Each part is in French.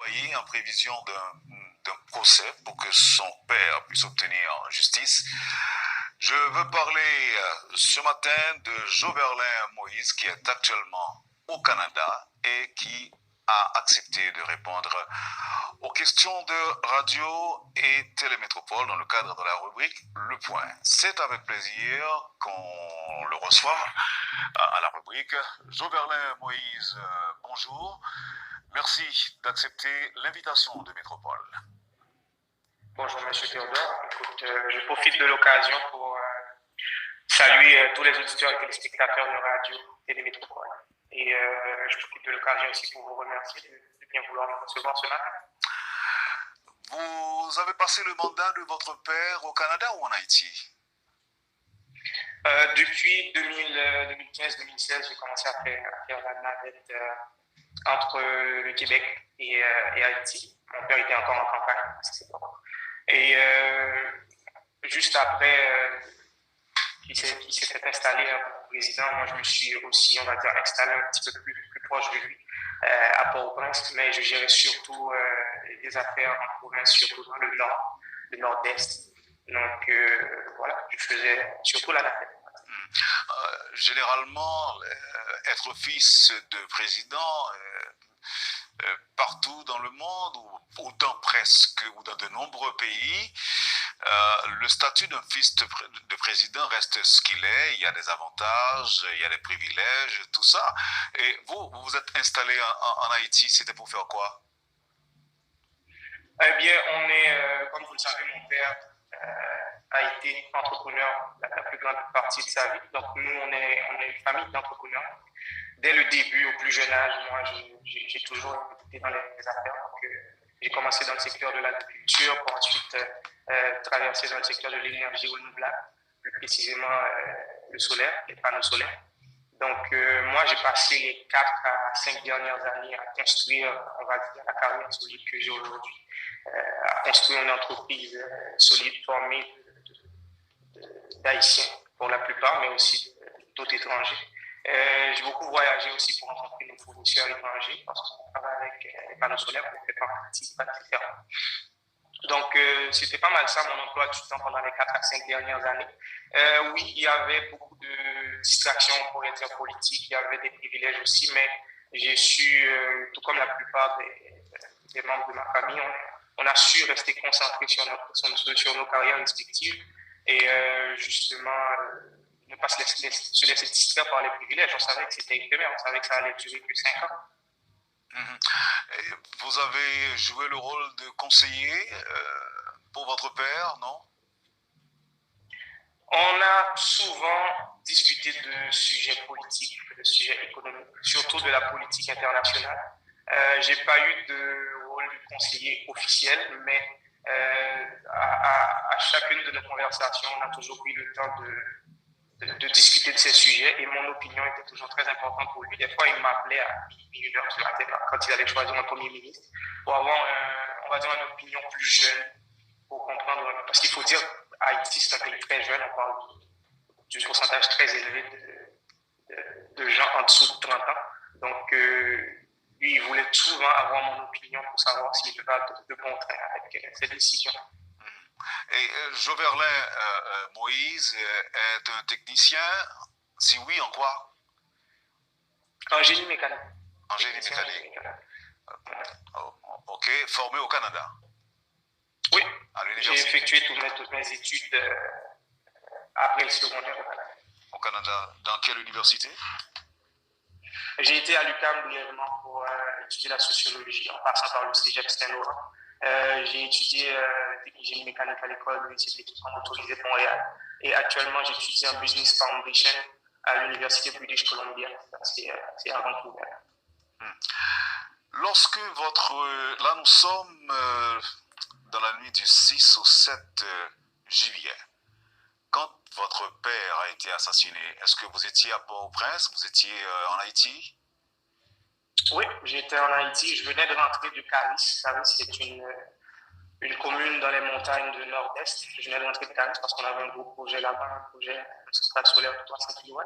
marié en prévision d'un procès pour que son père puisse obtenir justice. Je veux parler ce matin de Joberlin Moïse qui est actuellement au Canada et qui a accepté de répondre aux questions de radio et télémétropole dans le cadre de la rubrique Le Point. C'est avec plaisir qu'on le reçoit à la rubrique. Joberlin Moïse, bonjour. Merci d'accepter l'invitation de Métropole. Bonjour, M. Théodore. Écoute, je profite de l'occasion pour saluer tous les auditeurs et téléspectateurs de radio Télémétropole. Et je profite de l'occasion aussi pour vous remercier de bien vouloir me recevoir ce matin. Vous avez passé le mandat de votre père au Canada ou en Haïti? Depuis 2015-2016, j'ai commencé à faire la navette entre le Québec et Haïti. Mon père était encore en campagne à cette époque. Et juste après qu'il s'est fait installer comme président, moi je me suis aussi, on va dire, installé un petit peu plus proche de lui à Port-au-Prince, mais je gérais surtout des affaires en province, surtout dans le nord, le nord-est. Donc voilà, je faisais surtout la navette. Généralement, être fils de président partout dans le monde, ou dans presque, ou dans de nombreux pays, le statut d'un fils de président reste ce qu'il est. Il y a des avantages, il y a des privilèges, tout ça. Et vous vous êtes installé en Haïti, c'était pour faire quoi? Eh bien, on est, comme vous le savez, mon père a été entrepreneur la plus grande partie de sa vie. Donc, nous, on est une famille d'entrepreneurs. Dès le début, au plus jeune âge, moi, j'ai toujours été dans les affaires. Donc, j'ai commencé dans le secteur de l'agriculture pour ensuite traverser dans le secteur de l'énergie renouvelable, plus précisément le solaire, les panneaux solaires. Donc, moi, j'ai passé les 4 à 5 dernières années à construire, on va dire, la carrière solide que j'ai aujourd'hui, à construire une entreprise solide formée d'Haïtiens pour la plupart, mais aussi d'autres étrangers. J'ai beaucoup voyagé aussi pour rencontrer nos fournisseurs étrangers parce qu'on travaille avec les panneaux solaires, on fait partie, etc. Donc, c'était pas mal ça, mon emploi du temps pendant les 4 à 5 dernières années. Oui, il y avait beaucoup de distractions, on pourrait dire, politiques, il y avait des privilèges aussi, mais j'ai su, tout comme la plupart des membres de ma famille, on a su rester concentrés sur nos carrières respectives et justement ne pas se laisser distraire par les privilèges. On savait que c'était éphémère, on savait que ça allait durer que 5 ans. Vous avez joué le rôle de conseiller pour votre père, non? On a souvent discuté de sujets politiques, de sujets économiques, surtout de la politique internationale. J'ai pas eu de rôle de conseiller officiel, mais à chacune de nos conversations, on a toujours pris le temps de discuter de ces sujets et mon opinion était toujours très importante pour lui. Des fois, il m'appelait à 1h du matin quand il allait choisir un premier ministre pour avoir, on va dire, une opinion plus jeune pour comprendre. Parce qu'il faut dire, Haïti, c'est un pays très jeune, on parle d'un pourcentage très élevé de gens en dessous de 30 ans. Donc, lui, il voulait souvent avoir mon opinion pour savoir s'il va de bon train avec ses décisions. Et Joberlin Moïse est un technicien? Si oui, en quoi? En génie mécanique. En génie mécanique. Ok, formé au Canada? Oui, j'ai effectué toutes mes études après le secondaire au Canada. Au Canada, dans quelle université? J'ai été à l'UQAM brièvement pour étudier la sociologie en passant par le Cégep Saint-Laurent. J'ai étudié génie mécanique à l'école de l'Université d'équipement motorisé de Montréal et actuellement j'étudie en Business Foundation à l'Université British Columbia. C'est à Vancouver. Lorsque là nous sommes dans la nuit du 6 au 7 juillet, quand votre père a été assassiné, est-ce que vous étiez à Port-au-Prince? Vous étiez en Haïti? Oui, j'étais en Haïti. Je venais de rentrer du Caris. Caris, c'est une commune dans les montagnes du nord-est. Je venais de rentrer de Caris parce qu'on avait un gros projet là-bas, un projet de centrale solaire de 300 kW.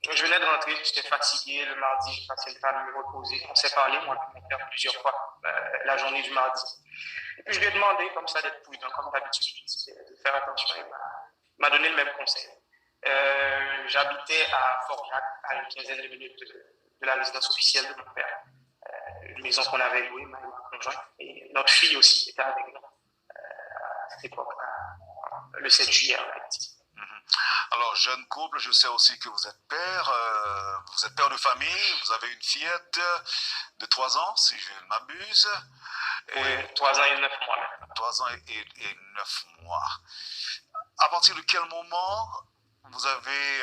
Je venais de rentrer, j'étais fatigué. Le mardi, j'ai passé le temps de me reposer. On s'est parlé, moi et mon père, plusieurs fois la journée du mardi. Et puis je lui ai demandé, comme ça, d'être prudent, comme d'habitude, de faire attention. Il m'a donné le même conseil. J'habitais à Fort-Jacques, à une quinzaine de minutes de la résidence officielle de mon père. Une maison qu'on avait louée, moi et ma conjointe. Et notre fille aussi était avec nous à cette époque, le 7 juillet en Haïti. Alors, jeune couple, je sais aussi que vous êtes père de famille, vous avez une fillette de 3 ans, si je ne m'abuse. Oui, 3 ans et 9 mois. 3 ans et 9 mois. À partir de quel moment vous avez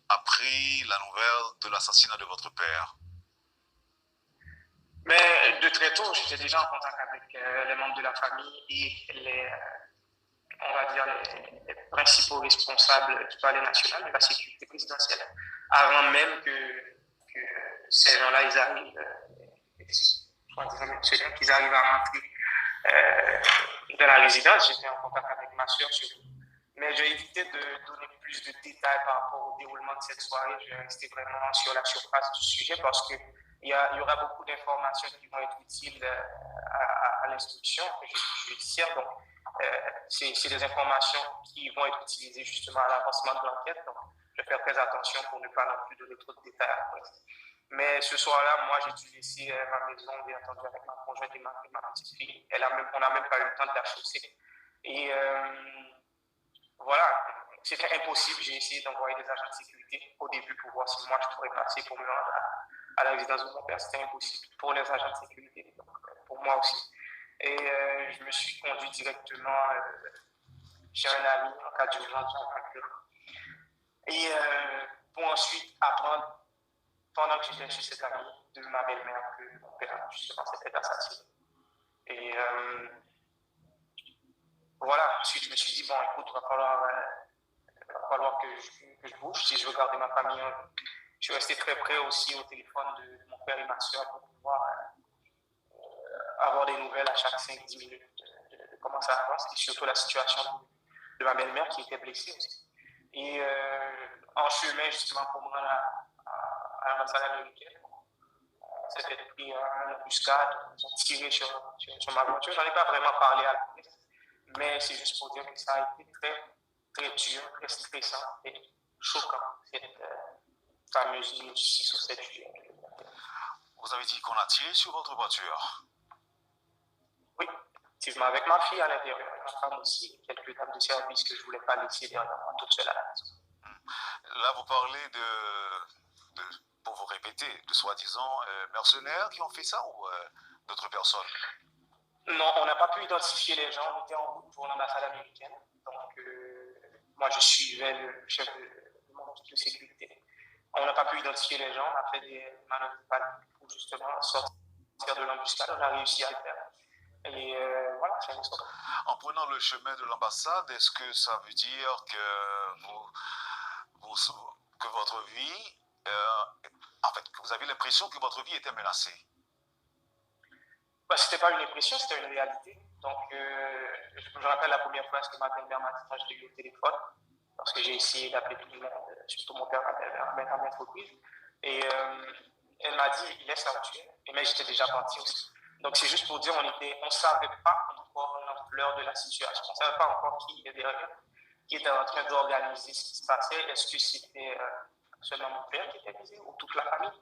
appris la nouvelle de l'assassinat de votre père? Mais de très tôt, j'étais déjà en contact avec les membres de la famille et on va dire, les principaux responsables du palais national de la sécurité présidentielle, avant même que ces gens-là, ils arrivent, qu'ils arrivent à rentrer dans la résidence. J'étais en contact avec ma soeur surtout. Mais j'ai évité de donner plus de détails par rapport au déroulement de cette soirée. Je vais rester vraiment sur la surface du sujet parce qu'il y aura beaucoup d'informations qui vont être utiles à l'instruction judiciaire. Donc, c'est des informations qui vont être utilisées justement à l'avancement de l'enquête. Donc, je vais faire très attention pour ne pas non plus donner trop de détails après. Mais ce soir-là, moi, j'ai dû laisser ma maison, bien entendu, avec ma conjointe et ma petite fille. On n'a même pas eu le temps de la chausser. Et voilà, c'était impossible. J'ai essayé d'envoyer des agents de sécurité au début pour voir si moi je pourrais passer pour me rendre à la résidence de mon père. C'était impossible pour les agents de sécurité, donc pour moi aussi. Et je me suis conduit directement chez un ami en cas d'urgence en voiture. Et pour ensuite apprendre, pendant que j'étais chez cet ami, de ma belle-mère que mon père justement s'était assassiné. Et voilà, ensuite je me suis dit, bon écoute, il va falloir que je bouge si je veux garder ma famille. Je suis resté très près aussi au téléphone de mon père et ma soeur pour pouvoir avoir des nouvelles à chaque 5-10 minutes de comment ça avance et surtout la situation de ma belle-mère qui était blessée aussi. Et en chemin justement pour me rendre à l'ambassade américaine, on s'était pris une embuscade, ils ont tiré sur ma voiture. J'en ai pas vraiment parlé à la presse, mais c'est juste pour dire que ça a été très, très dur, très stressant et choquant, cette fameuse nuit du 6 au 7 juillet. Vous avez dit qu'on a tiré sur votre voiture? Oui, effectivement, avec ma fille à l'intérieur, ma femme aussi, quelques dames de service que je ne voulais pas laisser derrière moi toute seule à la maison. Là, vous parlez pour vous répéter, de soi-disant mercenaires qui ont fait ça ou d'autres personnes? Non, on n'a pas pu identifier les gens. On était en route pour l'ambassade américaine. Donc, moi, je suivais le chef de mon équipe de sécurité. On n'a pas pu identifier les gens. On a fait des manœuvres de panique pour justement sortir de l'embuscade. On a réussi à le faire. Et voilà, c'est une histoire. En prenant le chemin de l'ambassade, est-ce que ça veut dire que que votre vie, en fait, que vous avez l'impression que votre vie était menacée? Bah, c'était pas une impression, c'était une réalité. Donc, je me rappelle la première fois que ma belle-mère m'a dit quand je l'ai eu au téléphone, parce que j'ai essayé d'appeler tout le monde, surtout mon père, ma belle-mère, à maintes reprises. Et elle m'a dit, laisse-la tuer. Mais j'étais déjà parti aussi. Donc, c'est juste pour dire, on ne savait pas encore l'ampleur de la situation. On ne savait pas encore qui était derrière, qui était en train d'organiser ce qui se passait. Est-ce que c'était seulement mon père qui était visé ou toute la famille?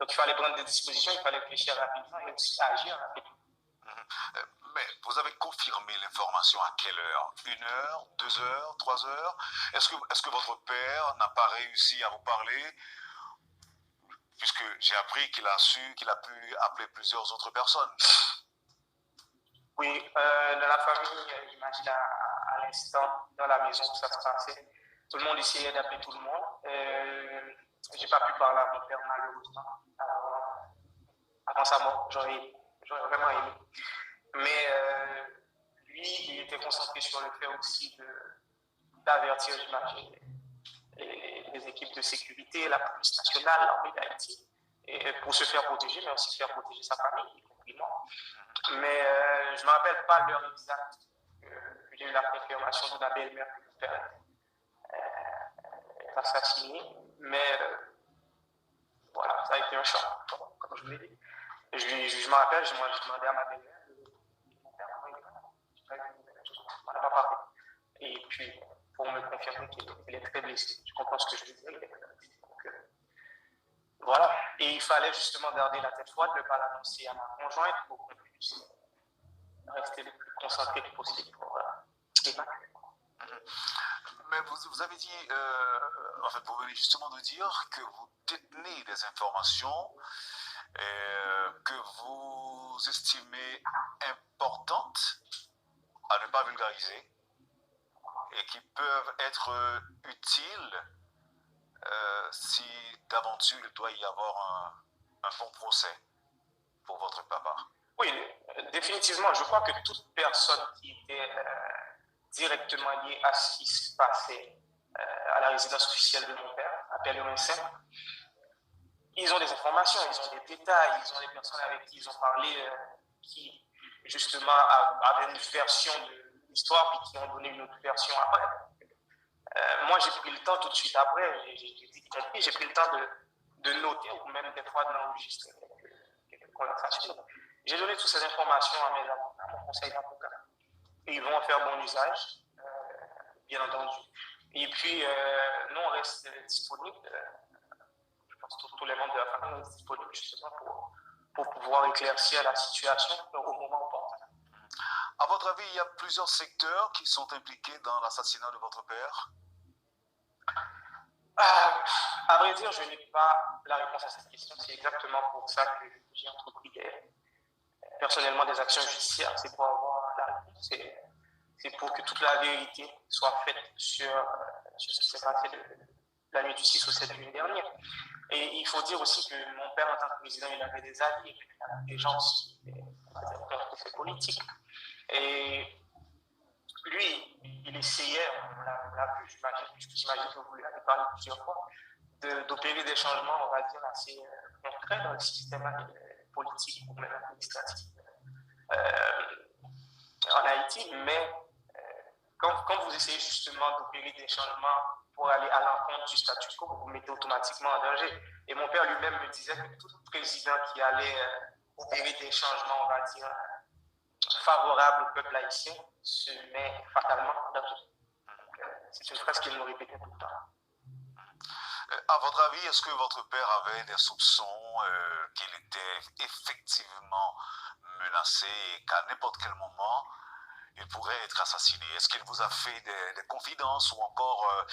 Donc, il fallait prendre des dispositions, il fallait réfléchir rapidement et aussi agir rapidement. Mais vous avez confirmé l'information à quelle heure? 1 heure, 2 heures, 3 heures? Est-ce que votre père n'a pas réussi à vous parler? Puisque j'ai appris qu'il a pu appeler plusieurs autres personnes. Oui, dans la famille, j'imagine à l'instant, dans la maison où ça se passait, tout le monde essayait d'appeler tout le monde. Je n'ai pas pu parler à mon père malheureusement avant sa mort. J'aurais vraiment aimé. Mais lui, il était concentré sur le fait aussi d'avertir, j'imagine, les équipes de sécurité, la police nationale, l'armée d'Haïti, pour se faire protéger, mais aussi faire protéger sa famille, y compris moi. Mais je ne me rappelle pas l'heure exacte que j'ai eu la confirmation de ma belle-mère que mon père est assassiné. Mais voilà, ça a été un choc, comme je vous l'ai dit. Je me rappelle, je demandais à ma belle-mère, mon père, on n'en a pas parlé. Et puis, pour me confirmer qu'il est très blessé, je comprends ce que je lui disais, il est très blessé. Donc, voilà. Et il fallait justement garder la tête froide, ne pas l'annoncer à ma conjointe pour qu'on puisse rester le plus concentré que possible pour évacuer. Mais vous avez dit, en fait, vous venez justement de dire que vous détenez des informations que vous estimez importantes à ne pas vulgariser et qui peuvent être utiles si d'aventure il doit y avoir un bon procès pour votre papa. Oui, définitivement. Je crois que toute personne qui était directement liée à ce qui se passait à la résidence officielle de mon père, à Père-le-Main-Saint, ils ont des informations, ils ont des détails, ils ont des personnes avec qui ils ont parlé, qui justement avaient une version de l'histoire puis qui ont donné une autre version après. Moi, j'ai pris le temps tout de suite après, j'ai pris le temps de noter ou même des fois d'enregistrer quelques conversations. J'ai donné toutes ces informations à mes avocats, à mon conseil d'avocat. Et ils vont en faire bon usage, bien entendu. Et puis, nous, on reste disponible. Je pense que tous les membres de la famille restent disponibles justement pour pouvoir éclaircir la situation au moment opportun. À votre avis, il y a plusieurs secteurs qui sont impliqués dans l'assassinat de votre père? À vrai dire, je n'ai pas la réponse à cette question. C'est exactement pour ça que j'ai entrepris personnellement des actions judiciaires. C'est pour avoir la réponse. C'est pour que toute la vérité soit faite sur ce qui s'est passé de la nuit du 6 au 7 juillet dernier. Et il faut dire aussi que mon père, en tant que président, il avait des alliés, il avait des gens qui étaient contre ses politiques. Et lui, il essayait, on l'a vu, j'imagine que vous l'avez parlé plusieurs fois, d'opérer des changements, on va dire, assez concrets dans le système politique ou même administratif en Haïti. Mais quand vous essayez justement d'opérer des changements pour aller à l'encontre du statu quo, vous vous mettez automatiquement en danger. Et mon père lui-même me disait que tout président qui allait opérer des changements, on va dire, favorables au peuple haïtien, se met fatalement en danger. C'est une phrase qu'il nous répétait tout le temps. À votre avis, est-ce que votre père avait des soupçons qu'il était effectivement menacé et qu'à n'importe quel moment, il pourrait être assassiné? Est-ce qu'il vous a fait des confidences ou encore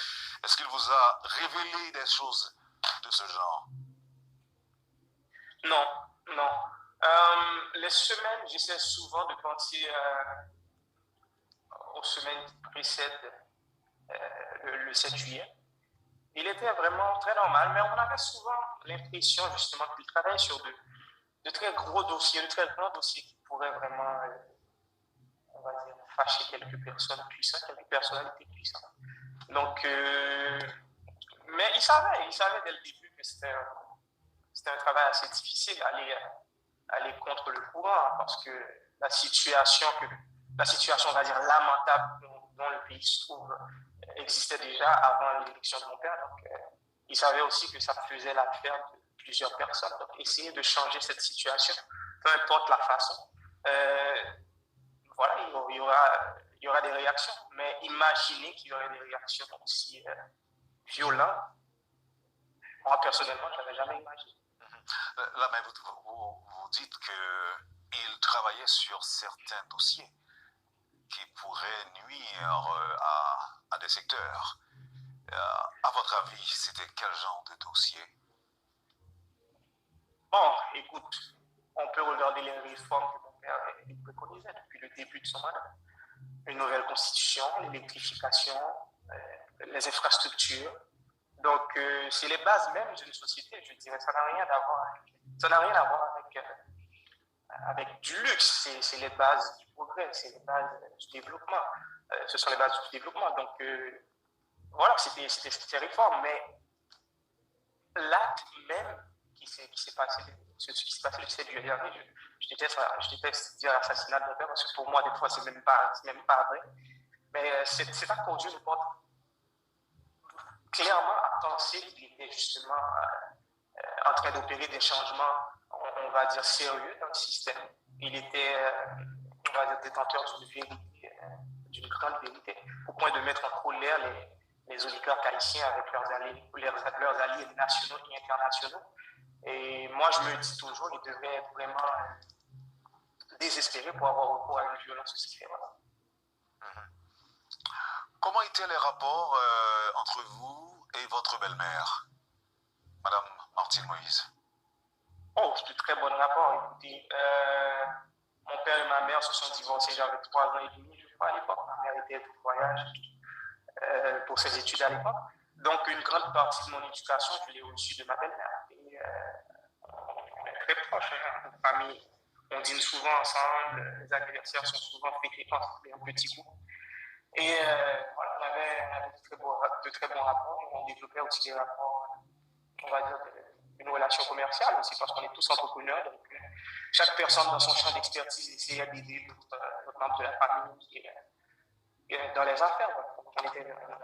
est-ce qu'il vous a révélé des choses de ce genre? Non, non. Les semaines, j'essaie souvent de penser aux semaines qui précèdent le 7 juillet. Il était vraiment très normal, mais on avait souvent l'impression justement qu'il travaillait sur de très gros dossiers, de très grands dossiers qui pourraient vraiment, on va dire, fâcher quelques personnes puissantes, quelques personnalités puissantes. Donc, mais il savait dès le début que c'était un travail assez difficile aller contre le courant parce que la situation, on va dire, lamentable dont le pays se trouve existait déjà avant l'élection de mon père. Donc, il savait aussi que ça faisait l'affaire de plusieurs personnes. Donc, essayer de changer cette situation, peu importe la façon, voilà, il y aura des réactions. Mais imaginer qu'il y aurait des réactions aussi violentes, moi, personnellement, je n'avais jamais imaginé. Là, mais vous dites qu'il travaillait sur certains dossiers qui pourraient nuire à des secteurs. À votre avis, c'était quel genre de dossier? Bon, écoute, on peut regarder les réformes que mon père préconisait depuis le début de son mandat. Une nouvelle constitution, l'électrification, les infrastructures. Donc, c'est les bases même d'une société, je dirais. Ça n'a rien à voir avec du luxe. C'est les bases du progrès, c'est les bases du développement. Ce sont les bases du développement. Donc, voilà, c'était ces réformes. Mais l'acte même qui s'est passé, ce qui s'est passé le 7 juillet dernier, je déteste dire l'assassinat de mon père parce que pour moi, des fois, c'est même pas vrai. Mais cet acte aujourd'hui ne porte clairement a pensé qu'il était justement en train d'opérer des changements, on va dire, sérieux dans le système. Il était, on va dire, détenteur d'une vérité, d'une grande vérité, au point de mettre en colère les oligarques haïtiens avec leurs alliés nationaux et internationaux. Et moi, je me dis toujours, ils devraient être vraiment désespérés pour avoir recours à une violence aussi extrême. Comment étaient les rapports entre vous et votre belle-mère, Madame Martine Moïse? Oh, c'est de très bon rapport. Écoutez, mon père et ma mère se sont divorcés, j'avais 3 ans et demi, je crois, à l'époque. Ma mère était au voyage pour ses études à l'époque. Donc, une grande partie de mon éducation, je l'ai reçue de ma belle-mère. Et on est très proches, hein, en famille. On dîne souvent ensemble, les anniversaires sont souvent fêtés ensemble, un petit groupe. Et voilà, on avait de très bons rapports. On développait aussi des rapports, on va dire, une relation commerciale aussi, parce qu'on est tous entrepreneurs. Donc, chaque personne dans son champ d'expertise essayait d'aider notre membre de la famille qui est dans les affaires.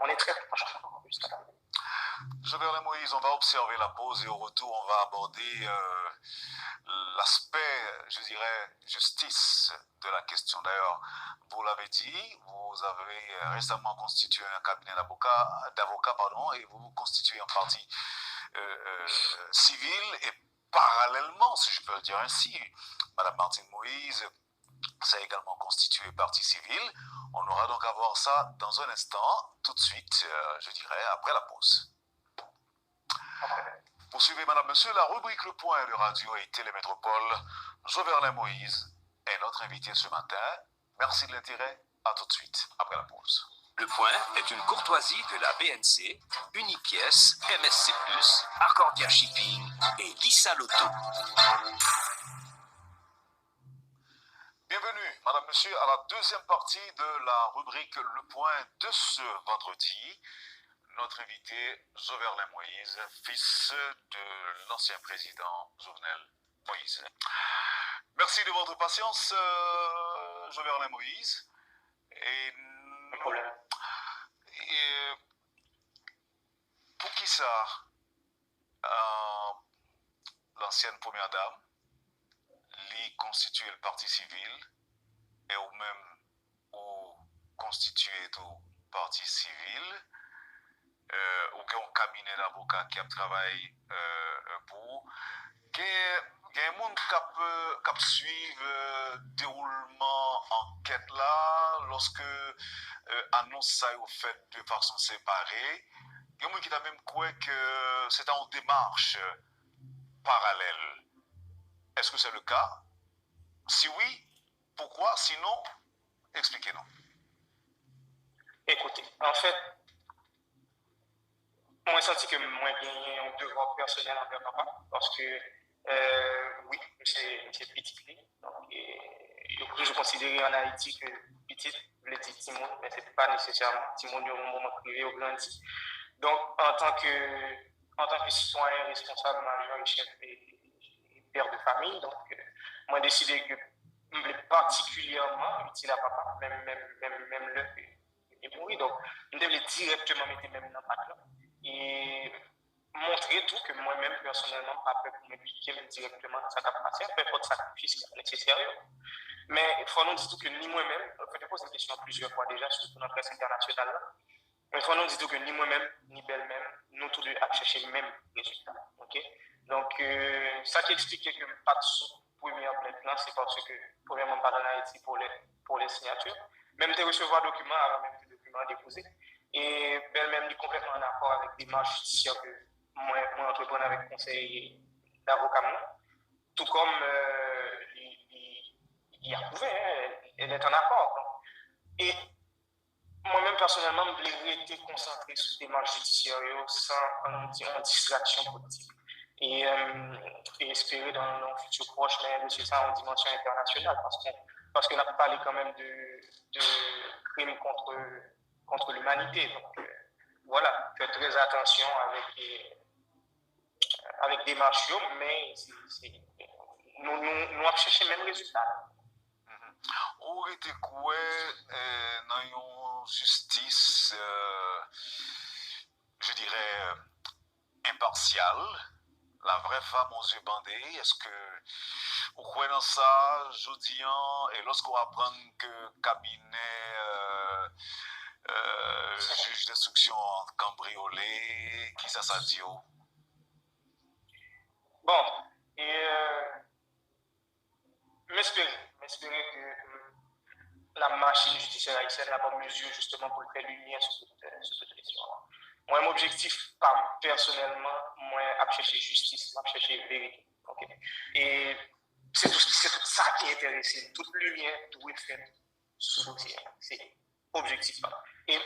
On est très proches jusqu'à là. Joverlin Moïse, on va observer la pause et au retour, on va aborder l'aspect, je dirais, justice de la question. D'ailleurs, vous l'avez dit, vous avez récemment constitué un cabinet d'avocats, et vous vous constituez en partie civile et parallèlement, si je peux le dire ainsi, Madame Martine Moïse s'est également constitué partie civile. On aura donc à voir ça dans un instant, tout de suite, je dirais, après la pause. Poursuivez, Madame, Monsieur, la rubrique Le Point de Radio et Télémétropole. Joverlin Moïse est notre invité ce matin. Merci de l'intérêt. À tout de suite, après la pause. Le Point est une courtoisie de la BNC, Unipièce, MSC+, Accordia Shipping et Lisa Lotto. Bienvenue, Madame, Monsieur, à la deuxième partie de la rubrique Le Point de ce vendredi. Notre invité, Joverlin Moïse, fils de l'ancien président Jovenel Moïse. Merci de votre patience, Joverlin Moïse. Pas de problème. Et pour qui ça, l'ancienne première dame, lui constituer le parti civil et ou même ou constituer tout parti civil, ou un cabinet d'avocats qui a travaillé pour, il y a un monde qui peut suivre le déroulement enquête là, lorsque annonce ça au fait de façon séparée. Il y a un monde qui a même cru que c'est en démarche parallèle. Est-ce que c'est le cas? Si oui, pourquoi? Sinon, expliquez-nous. Écoutez, en fait, moi, j'ai senti que moi, j'ai un devoir personnel envers papa, parce que, oui, c'est petit. Donc, je considère en Haïti que petit, je le dis Timon, mais ce n'est pas nécessairement. Timon, il y a un moment privé au grandi. Donc, en tant que citoyen responsable majeur et chef et père de famille, donc, moi, j'ai décidé que je voulais particulièrement utile à papa, même le est mort. Donc, je devais directement mettre même dans le là et montrer tout que moi-même, personnellement, pas peur pour m'impliquer directement dans sa capacité, peu importe sacrifice nécessaire. Mais il faut nous dire que ni moi-même, je pose une question plusieurs fois déjà, surtout dans la presse internationale, là, mais il faut nous dire que ni moi-même, ni belle-même, nous tous deux à chercher le même résultat. Okay? Donc, ça qui explique que pas de sous premier plan, c'est parce que, premièrement, pas dans Haïti pour les signatures, même de recevoir documents avant même que les documents déposés. Et belle-même est complètement en accord avec des démarches judiciaires que moi entreprendre avec le conseil d'avocat. Tout comme il a prouvé, elle est en accord. Donc. Et moi-même, personnellement, je voulais rester concentré sur des démarches judiciaires sans distraction politique. Et espérer dans un futur proche, mais c'est ça en dimension internationale, parce qu'on a parlé quand même de crimes contre l'humanité. Donc, voilà, faites très attention avec des marches, mais nous avons cherché le même résultat. Ou était quoi dans une justice je dirais, impartial, la vraie femme aux yeux bandés. Est-ce que vous croyez dans ça, je dis, et lorsqu'on apprend que cabinet juge d'instruction cambriolé, qui ça dit? Bon, et m'espérer que la machine judiciaire haïtienne n'a pas mesure justement pour faire lumière sur cette question. Moi, mon objectif, personnellement, moi, à chercher justice, à chercher vérité. Okay? Et c'est tout ça qui intéresse. Toute lumière doit être faite sur le dossier. C'est objectif. Et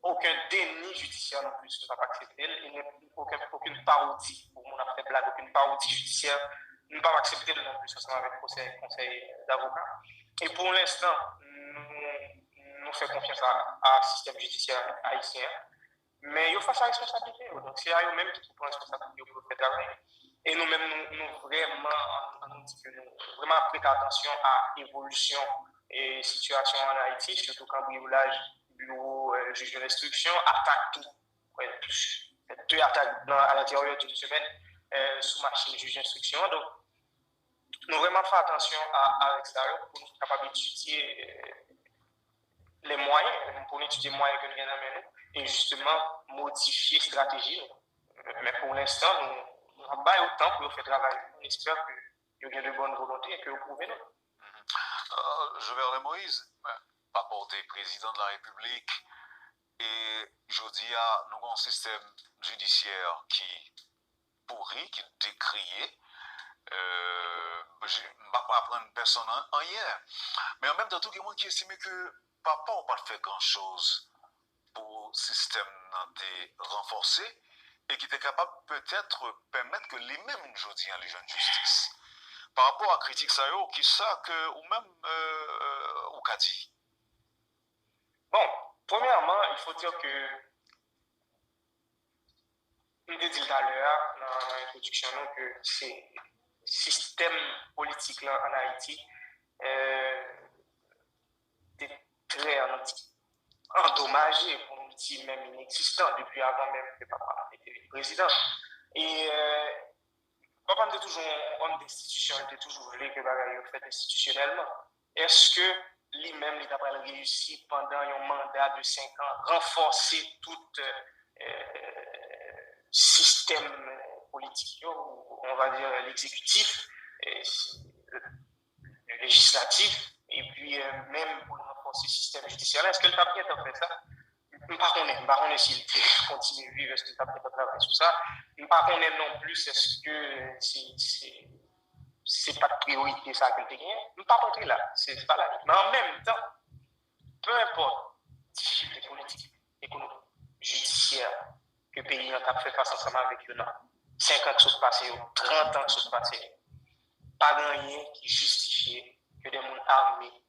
aucun déni judiciaire non plus ne va pas accepter. Il n'y a aucune parodie, pour mon affaire blague, aucune parodie judiciaire ne va pas accepter non plus avec le conseil d'avocat. Et pour l'instant, nous faisons confiance à système judiciaire haïtien, mais il faut faire sa responsabilité. Donc, c'est à eux-mêmes qui prennent la responsabilité pour faire travail. Et nous-mêmes, nous vraiment prêter attention à l'évolution et situation en Haïti, surtout cambriolage, bureau, juge de l'instruction, attaque tout. Ouais, deux attaques à l'intérieur d'une semaine sous machine juge d'instruction. Donc, nous vraiment faire attention à l'extérieur pour nous être capables d'étudier les moyens, pour étudier les moyens que nous avons et justement modifier stratégie. Mais pour l'instant, nous n'avons pas eu le temps pour faire travail. On espère qu'il y a de bonnes volontés et que vous pouvez nous. Jovenel Moïse, pas porté président de la République, et je dis à nous avons un système judiciaire qui pourri, qui décrié. Je ne vais pas apprendre personne en hier. Mais en même temps, tout le monde qui estime que papa n'a pas fait grand-chose pour le système renforcé et qui était capable peut-être permettre que les mêmes aujourd'hui les jeunes justice. Par rapport à la critique, ça qui ça que ou même ou qu'a dit. Bon, premièrement, il faut dire que on dit tout à l'heure dans l'introduction que c'est système politique là en Haïti est très endommagé, pour nous dire même inexistant depuis avant même que papa était président. Et papa était toujours homme d'institution, il était toujours voulu que bagaille fait institutionnellement. Est-ce que lui-même il a réussi pendant un mandat de 5 ans renforcer tout système politique, on va dire l'exécutif, le législatif, et puis même pour renforcer le système judiciaire? Est-ce que le papier a fait ça? Je ne sais pas s'il continue à vivre, est-ce que le papier a travaillé sur ça? Je ne sais pas non plus, est-ce que c'est pas de priorité ça que le gagné? Je ne sais pas rentrer là, c'est pas la vie. Mais en même temps, peu importe difficulté politique, économique, judiciaire, que le pays a fait face ensemble avec eux, 50 choses passées, 30 ans de choses passées, pas rien qui justifie que des gens armés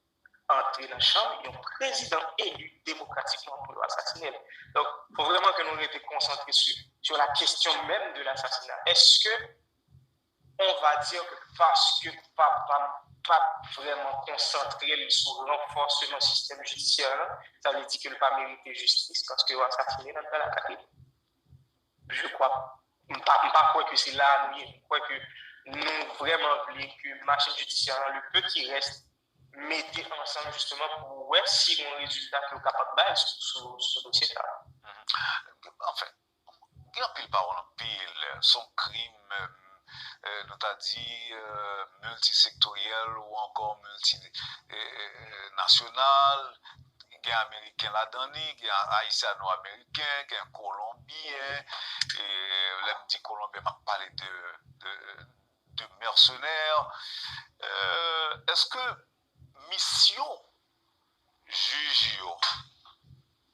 entrent dans la chambre et un président élu démocratiquement pour l'assassiner. Donc, il faut vraiment que nous restions concentrés sur la question même de l'assassinat. Est-ce que on va dire que parce que papa pas vraiment concentré sur le renforcement du système judiciaire, ça veut dire qu'il n'a pas mérité justice parce qu'il a assassiné dans la carrière? Je crois. Je ne crois que c'est là, je crois que nous vraiment voulons que la machine judiciaire, le peu qui reste, mettez ensemble justement pour voir si on résultat que est capable de sur ce dossier-là. Enfin, il y a pile par pile, son crime, nous t'a dit multisectoriel ou encore multinational. Il y a américain là-dedans, il y a haïtiano-américain, il y a colombien, et là, me dit colombien m'a parlé de mercenaires. Est-ce que mission juge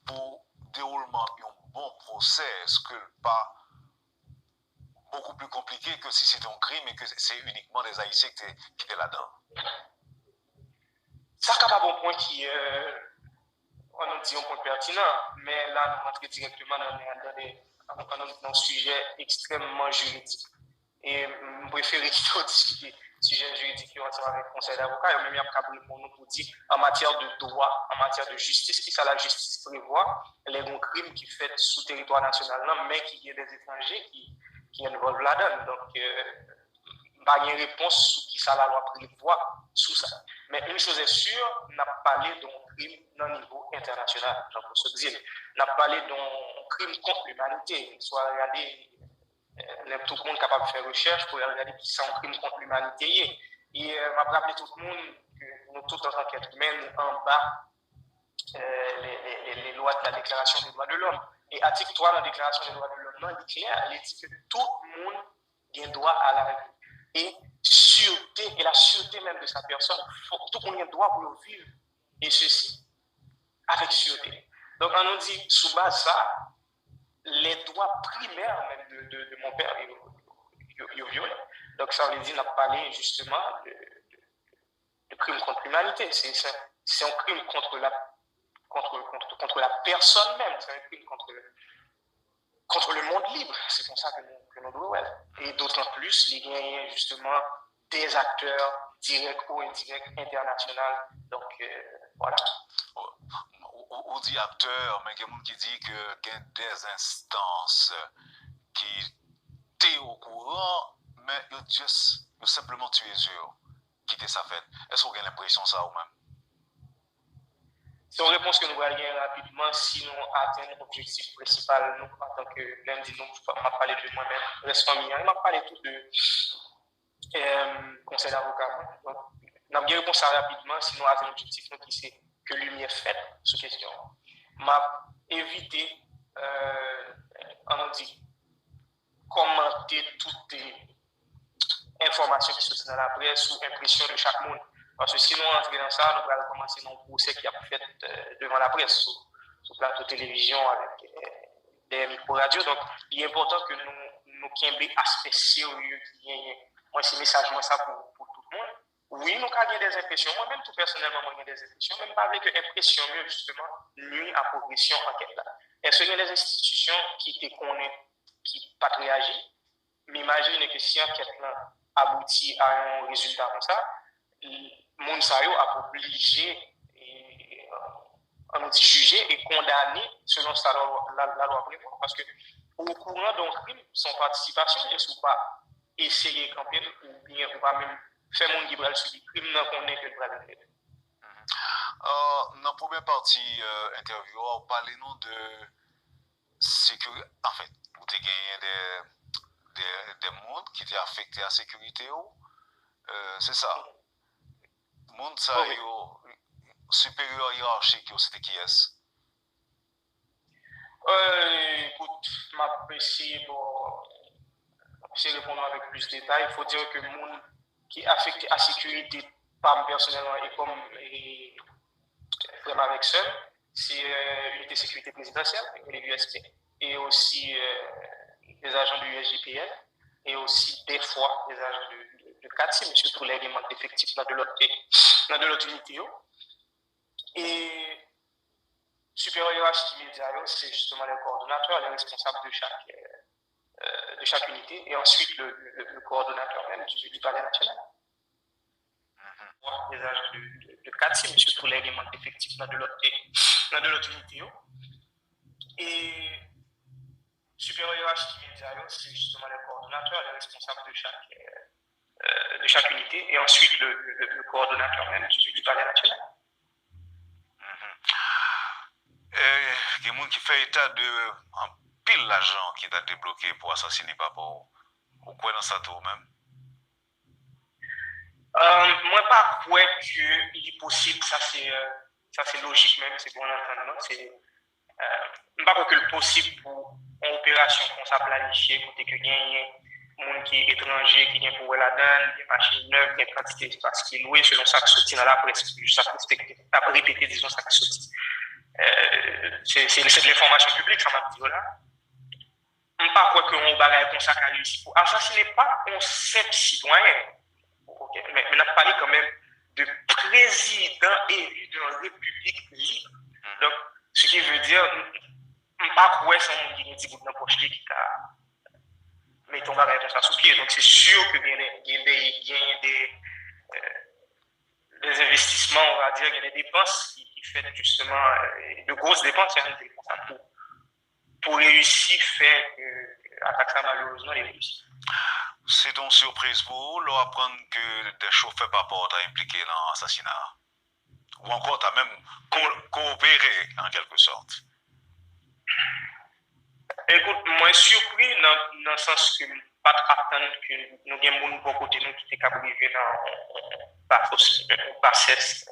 pour déroulement d'un bon procès, est-ce que pas beaucoup plus compliqué que si c'est un crime et que c'est uniquement des Haïtiens qui étaient là-dedans? Ça, c'est un bon point qui on nous dit un point pertinent, mais là, nous rentrons directement dans un sujet extrêmement juridique. Et je préfère discuter sujet juridique ensemble avec le conseil d'avocats, et même il y a un pour nous pour dire en matière de droit, en matière de justice, qui ça la justice prévoit, les bons crimes qui fait sous territoire national, non, mais qui y a des étrangers qui involvent la donne. Donc, pas de réponse sur qui ça la loi prévoit sous ça. Mais une chose est sûre, on a parlé d'un crime au niveau international, Jean-François dire. On a parlé d'un crime contre l'humanité. Soit regarder, tout le monde est capable de faire recherche pour regarder qui c'est un crime contre l'humanité. Et m'a rappelé tout le monde que nous tous en tant qu'êtres humains, en bas les lois de la Déclaration des droits de l'homme. Et article 3 de la Déclaration des droits de l'homme, il est clair, il dit que tout le monde a droit à la vie. Et sûreté, et la sûreté même de sa personne, tout le monde a droit pour vivre, et ceci avec sûreté. Donc, on nous dit, sous base ça, les droits primaires même de mon père, ils violent. Donc, ça, on dit, on a parlé justement de crime contre l'humanité. C'est un crime contre la personne même, c'est un crime contre le monde libre. C'est pour ça que nous devons être. Et d'autant plus, il y a justement des acteurs directs ou indirects internationaux. Donc, voilà. On dit acteurs, mais il y a des gens qui disent qu'il y a des instances qui étaient au courant, mais ils ont simplement tué les yeux, quitter sa fête. Est-ce que vous avez l'impression de ça ou même? C'est une réponse que nous allons gagner rapidement si nous atteignons l'objectif principal. Nous, en tant que lundi, on m'a parlé de moi-même, reste familial. Il m'a parlé tout de conseil d'avocat. Donc, nous allons réponse ça rapidement si nous atteignons l'objectif qui c'est que lumière faite sur question. M'a évité, on dit, commenter toutes les informations qui sont dans la presse ou impressions de chaque monde. Parce que si nous entrons dans ça, nous allons commencer dans procès qui a fait devant la presse, sur plateau télévision, avec des micro-radios. Donc, il est important que nous ayons aspect sérieux qui gagne. Moi, c'est message, moi, ça pour tout le monde. Oui, nous avons des impressions. Moi-même, tout personnellement, j'ai des impressions. Même pas avec impression, mieux, justement, nuit à progression enquête là. Est-ce qu'il y a des institutions qui te connaissent, qui n'ont pas réagi? Mais imaginez que si enquête là aboutit à un résultat comme ça, Mounsayo a obligé de juger et condamner selon la loi prévoit. Parce que au courant d'un crime, son participation, il ne faut pas essayer de camper ou bien ou pas même faire mon libre sur le crime, non qu'on est que le bras de dans la première partie interview, parlez-nous de sécurité. En fait, vous avez gagné des mondes qui étaient affectés à la sécurité. C'est ça. Monde ça, supérieur hiérarchique, c'était qui est-ce? Écoute, je vais essayer de répondre avec plus de détails. Il faut dire que le monde qui est affecté à la sécurité, pas moi personnellement, et comme vraiment avec seul, c'est l'unité de sécurité présidentielle, les USP, et aussi les agents de l'USGPN, et aussi des fois les agents de CATSI, mais surtout les éléments effectifs dans de l'autre unité. Et supérieur hiérarchique immédiat, c'est justement les coordonnateurs, les responsables de chaque unité, et ensuite le coordonnateur même du palais national. Les agents de CATSI, mais surtout les éléments effectifs dans de l'autre unité. Et supérieur hiérarchique immédiat, c'est justement les coordonnateurs, les responsables de chaque unité, et ensuite le coordonnateur même du palais national. Il y a des gens qui font état de pile d'argent qui a débloqué pour assassiner papa. Ou quoi dans ça tout même? Moi, pas croire qu'il est possible, ça c'est logique même, c'est bon entendement. Je pas croire que le possible pour une opération qu'on s'est planifiée, côté que gagne monde qui est étranger, qui vient pour la donne, des machines neuves, des quantités d'espace qui est loué selon ça qui sortit dans la presse, juste à respecter, à répéter, disons, ça qui sortit. C'est de l'information publique, ça m'a dit là. On ne pas croire qu'on bagaille comme ça qui a réussi pour assassiner pas un simple citoyen. Okay. Mais on a parlé quand même de président élu de la République libre. Donc, ce qui veut dire, on ne pas croire que c'est un monde qui est dans la poche qui a. mettons bagage comme ça sous pied. Donc c'est sûr que il y a des investissements, on va dire, il y a des dépenses qui font justement de grosses dépenses pour réussir à faire que l'attaque ça malheureusement est réussie. C'est donc surprise pour vous, l'on apprend que des chauffeurs par rapport à impliqués dans l'assassinat. Ou encore, tu as même coopéré en quelque sorte. Écoute, moi, surpris dans le sens que pas attendre que nous avons des bon côté nous qui était arrivé dans bassesse.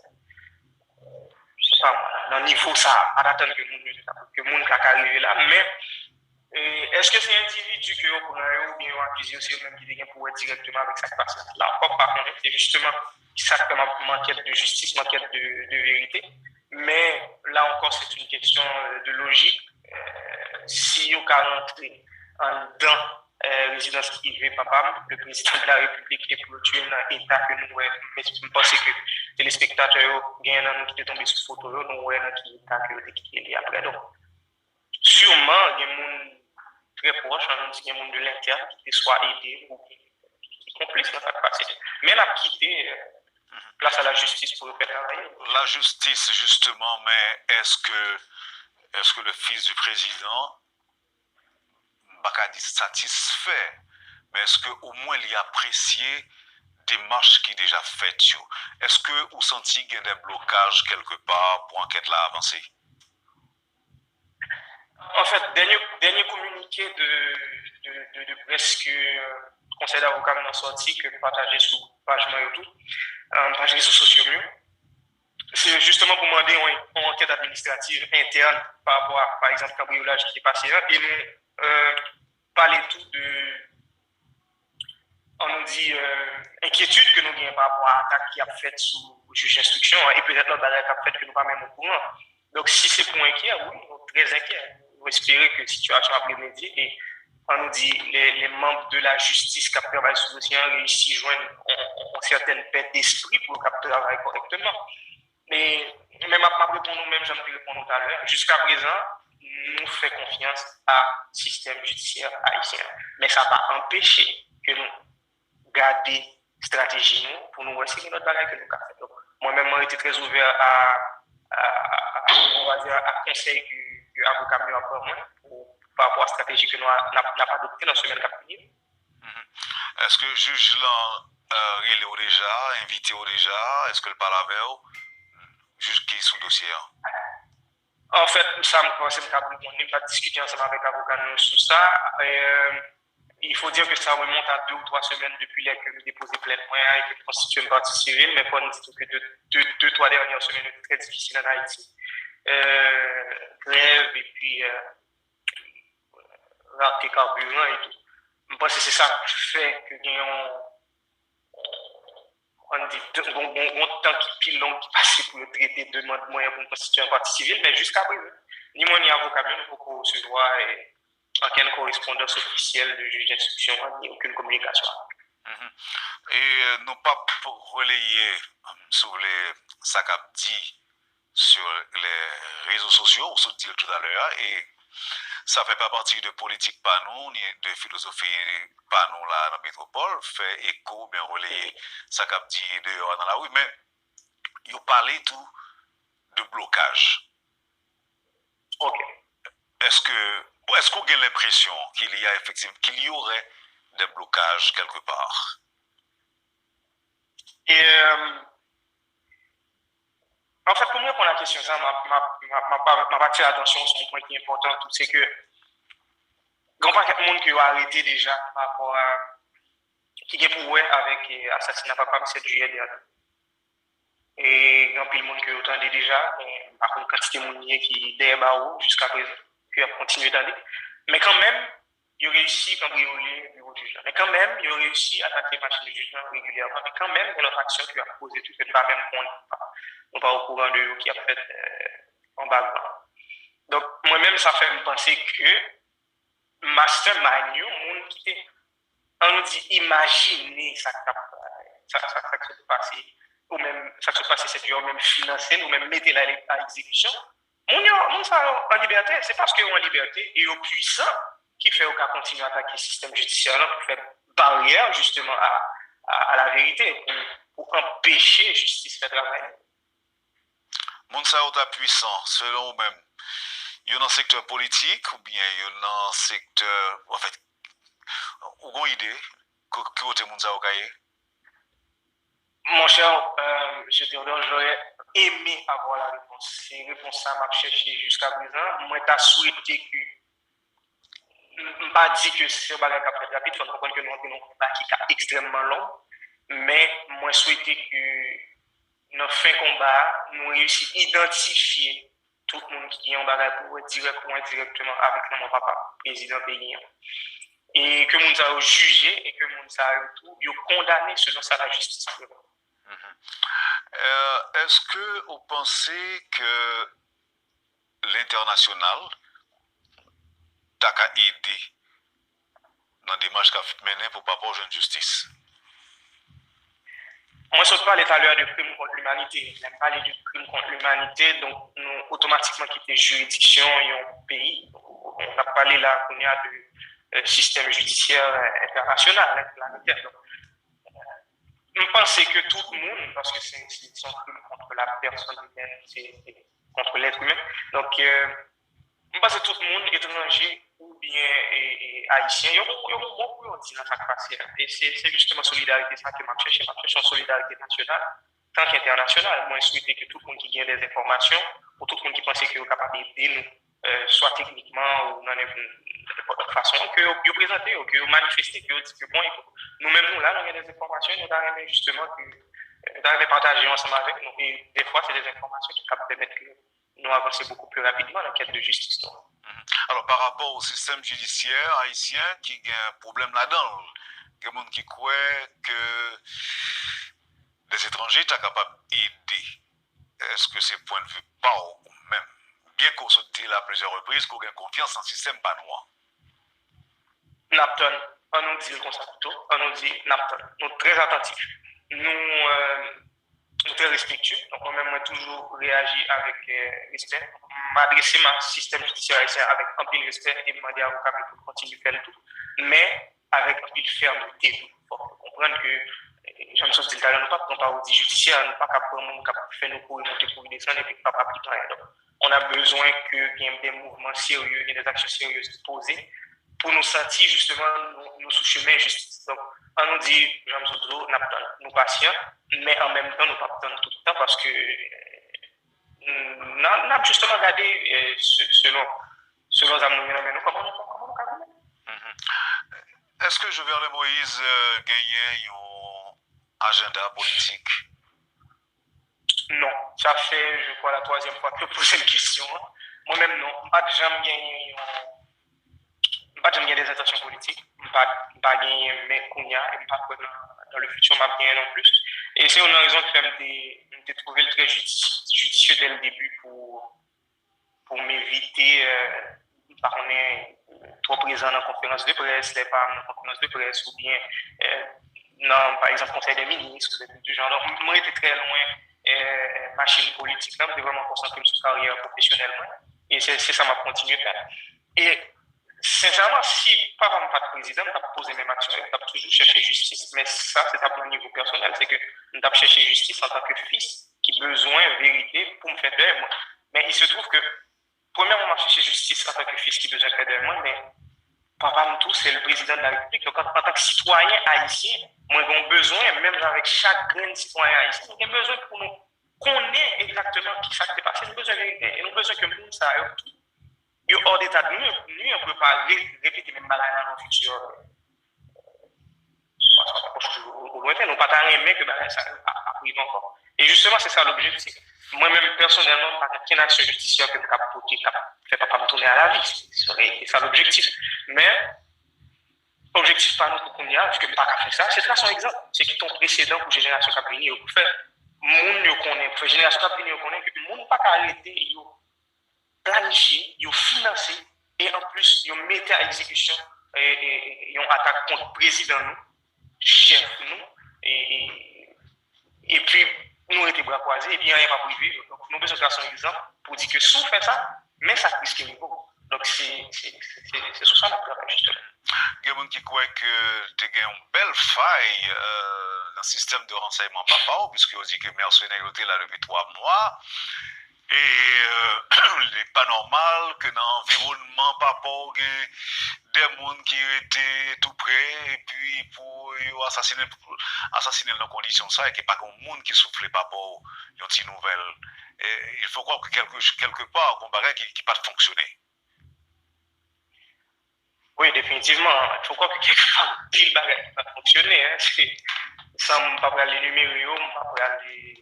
Je sais pas, dans le niveau ça, pas attendre que monde arrive là, mais est-ce que c'est un individu que vous pourrez ou bien accuser aussi même qui vient pour directement avec sa passe là, pas par contre, c'est justement ça que manquait de justice, manquait de vérité. Mais là encore, c'est une question de logique. Si vous rentrez en dedans résidence privée, papa, le président de la République est pour tuer dans l'État que nous, je pense que les téléspectateurs gagnent nous qui tombés sur photo, nous voyons qui État qui est après. Donc, sûrement, il y a des gens très proches, il y a des gens de l'interne qui soit aidés ou qui complice dans cette passé. Mais la quitter place à la justice pour le faire travailler. La justice, justement, mais est-ce que le fils du président pas dit satisfait, mais est-ce qu'au moins il a apprécié des marches qui déjà faites? Est-ce que vous sentez qu'il y a des blocages quelque part pour l'enquête là avancer? En fait, dernier communiqué de presse que le conseil d'avocat m'a sorti, que partagé sur page YouTube, page réseaux sociaux, c'est justement pour demander une enquête administrative interne par rapport à, par exemple, cambriolage qui est passé là, et nous parler tout de, on nous dit, inquiétude que nous avons par rapport à l'attaque qui a fait sous le juge d'instruction, et peut-être l'autre qui a fait que nous ne sommes pas même au courant. Donc, si c'est pour inquiet, oui, nous sommes très inquiets. Nous espérons que la situation a remédié et on nous dit les membres de la justice qui travaillent sur le dossier ont réussi à joindre une certaine paix d'esprit pour travailler correctement. Mais même après nous-mêmes, j'aimerais répondre tout à l'heure, jusqu'à présent, nous faisons confiance à système judiciaire haïtien. Mais ça n'a pas empêché que nous gardions stratégie pour nous essayer notre bagage que nous avons fait. Donc, moi-même, j'ai été très ouvert on va dire, à conseil du avocat mieux encore moins par rapport à la stratégie que nous n'avons pas adoptée dans ce semaine qui a Est-ce que le juge l'a déjà, invité déjà? Est-ce que le parle avec vous? Juge qui est sous dossier? En fait, ça me pense que on n'est pas discuté ensemble avec l'avocat sur ça. Il faut dire que ça remonte à 2 ou 3 semaines depuis que nous déposons plainte et que nous constituons une partie civile, mais pour nous dire que 2-3 dernières semaines étaient très difficiles en Haïti. Grève et puis raté carburant et tout. Je pense que c'est ça qui fait que nous on dit bon temps qui pile long qui passe pour le traiter de moyens pour constituer une partie civile, mais jusqu'à présent, ni moi ni avocat, nous ne pouvons recevoir aucune correspondance officielle de juge d'instruction, ni aucune communication. Et nous pas relayer sur ça qu'a dit sur les réseaux sociaux, on se dit tout à l'heure, et ça fait pas partie de politique par nous, ni de philosophie par nous là dans la métropole, fait écho, bien relayer ça qu'a dit dehors dans la rue, mais il parlait tout de blocage. Ok. Est-ce qu'on a l'impression qu'il y aurait des blocages quelque part? Et en fait, pour moi, pour la question, ça m'a attiré l'attention sur un point qui est important, c'est que grand paquet de monde qui a arrêté déjà par rapport à qui est pour avec l'assassinat papa le 7 juillet dernier. Et grand pile monde qui a entendu déjà, par contre, quantité de monde qui derrière jusqu'à présent, qui a continué d'aller. Mais quand même, il a réussi à cambrioler le bureau du juge. Mais quand même, il a réussi à attaquer les machines de jugement régulièrement. Mais quand même, il y a notre action qui a posé tout ce que pas même on pas au courant de eux qui a fait en background. Donc, moi-même, ça fait me penser que mastermind, monde qui était, on nous dit, imaginez ça qui se passe, ou même ça qui se passe cette journée, même financer, ou même mettre à exécution. Mon ça en liberté, c'est parce qu'ils sont en liberté et aux puissants qui fait qu'on continue à attaquer le système judiciaire là, pour faire barrière justement à la vérité, pour empêcher la justice de faire travail. Moun sa ou ta puissant, selon ou même, il y a un secteur politique ou bien il y a un secteur, en fait, ou une idée, que vous moun sa ou kaye? Mon cher, j'aurais aimé avoir la réponse. C'est une réponse que m'a cherché jusqu'à présent. Moi, t'as souhaité que, pas dit que c'est un bagage qui fait rapide, il faut comprendre que nous avons un combat qui est extrêmement long, mais moi, souhaité que, dans fin combat, nous réussissions à identifier tout le monde qui est en bagage pour directement ou indirectement avec mon papa, président pays. Et que nous avons jugé et que nous avons tout, condamné selon ça la justice. Est-ce que vous pensez que l'international t'a aidé dans des démarches qu'a mené pour pas avoir une justice? Moi, je parle tout à l'heure de crime contre l'humanité. Je parler du crime contre l'humanité, donc nous automatiquement quitter juridiction et un pays. On a parlé là qu'on a de système judiciaire international, planétaire. Donc, je pense que tout le monde, parce que c'est un crime contre la personne humaine, c'est contre l'être humain. Donc, je pense que tout le monde, étranger ou bien haïtien, il y a beaucoup de dire dans chaque passé. Et c'est justement solidarité, ça que je cherche. Je cherche une solidarité nationale, tant qu'internationale. Moi, je souhaite que tout le monde qui gagne des informations, ou tout le monde qui pense qu'il est capable d'aider nous, soit techniquement ou dans n'importe façon, que vous présentez, que vous manifestez, que vous dites que bon, nous-mêmes, nous, là, nous avons des informations, nous avons justement que nous avons partagé ensemble avec nous. Et des fois, c'est des informations qui peuvent permettre que nous avancer beaucoup plus rapidement dans la quête de justice. Alors, par rapport au système judiciaire haïtien qui a un problème là-dedans, il y a des gens qui croient que les étrangers sont capables d'aider. Est-ce que c'est point de vue pas ou même, bien qu'on se dit là à plusieurs reprises, qu'on a confiance dans le système pas noir? Napton, on nous dit le concept plutôt, on nous dit Napton. Nous sommes très attentifs. Nous très respectueux. Donc, moi-même, toujours réagi avec respect. M'adresser à système judiciaire haïtien avec un peu de respect et demander à l'avocat de continuer à faire le tout. Mais avec un peu de fermeté. Il faut comprendre que, j'aime ça dire, nous ne pouvons pas prendre par judiciaire, nous ne pouvons pas prendre faire nos cours et monter pour descendre et puis pas appliquer rien. Donc, on a besoin qu'il y ait des mouvements sérieux et des actions sérieuses posées pour nous sentir justement nous sous chemin justice. Donc, on nous dit, j'aime ça dire, nous patients, mais en même temps, nous ne pouvons pas tout le temps parce que nous avons justement regardé selon nous, comment nous avons. Est-ce que Jovenel Moïse gagne un agenda politique? Non, ça fait, je crois, la troisième fois que je pose cette question. Moi-même, non. Pas de jamais gagner des intentions politiques. Pas gagner mes kounia et pas dans le futur, m'a gagner non plus. Et c'est une raison que j'ai trouvé très judicieux dès le début pour m'éviter, par contre, trop présent dans la conférence de presse, les femmes dans la conférence de presse, ou bien dans, par exemple, conseil des ministres, du genre. Donc, moi, j'étais très loin machine politique, là, je vraiment concentré sur la carrière professionnelle. Et c'est ça m'a continué à faire. Et sincèrement, si papa n'a pas de président, on a posé mes actions, on a toujours cherché justice, mais ça, c'est à mon niveau personnel, c'est que on a cherché justice en tant que fils qui a besoin de vérité pour me faire de moi. Mais il se trouve que, premièrement, on a cherché justice en tant que fils qui a besoin de faire de moi, mais papa Mtou, c'est le président de la République. Donc, en tant que citoyen haïtien, moi, j'ai besoin, même avec chaque grain citoyen haïtien, j'ai besoin pour nous connaître exactement qui s'est passé. J'ai besoin de vérité. Et nous avons besoin que nous, ça aille tout. Et hors d'état de nous, on ne peut pas répéter même malade dans le futur. Nous ne pas aimer que ça arrive encore. Et justement, c'est ça l'objectif. Moi-même, personnellement, pas qu'une action judiciaire que je ne fait pas me tourner à la vie. C'est ça l'objectif. Mais, l'objectif pas nous pour qu'on y a, parce que pas qu'à faire ça, c'est ça son exemple. C'est qui ton précédent pour génération qui a venu, pour faire. Moun yo connaît, pour génération qui a venu, connaît que moun pas qu'à arrêter, yo planifier, yo financer, et en plus, yo mettre à exécution et yon attaque contre le président nous, chef nous, et puis, nous étions bras croisés, et bien, il n'y a pas privé. Donc, nous avons besoin de faire son exemple pour dire que si on fait ça, mais ça risque niveau. Donc, c'est sur ça notre travail, justement. Il y a des gens qui croient que tu as une belle faille dans le système de renseignement papa, puisque on dit que mercenaires étaient là depuis 3 mois. Et il n'est pas normal que dans l'environnement papa, il y ait des gens qui étaient tout près et puis pour assassiner dans conditions ça et qu'il n'y a pas qu'un monde qui souffle papa une petite nouvelle. Et il faut croire que quelque part, un bagage qui n'a pas fonctionné. Oui, définitivement. Il faut croire que quelque part, pile bagage qui n'a pas fonctionné. Hein. Sans ne pas les numéros, ne pas aller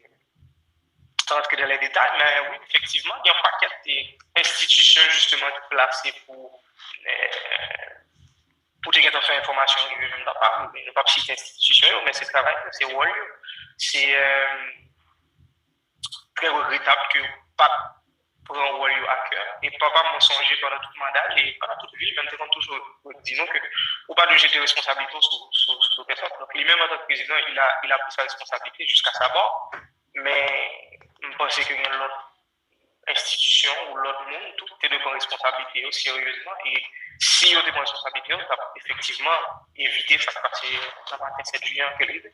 rentrer dans les détails, mais oui, effectivement, il y a un paquet d'institutions justement placées pour te faire information, je ne vais pas citer institution, mais c'est travail, c'est rôle, c'est très regrettable que pas prend un rôle à cœur et papa m'a songé pendant tout le mandat et pendant toute ville, même quand toujours disons que ou pas de jeter responsabilité sur d'autres personnes. Donc lui-même en tant que président, il a pris sa responsabilité jusqu'à sa mort, mais je pense qu'il y a l'autre institution ou l'autre monde, tout est de prendre responsabilité sérieusement et si on a des responsabilités, on va effectivement éviter ça passer dans le matin 7 juillet en quelle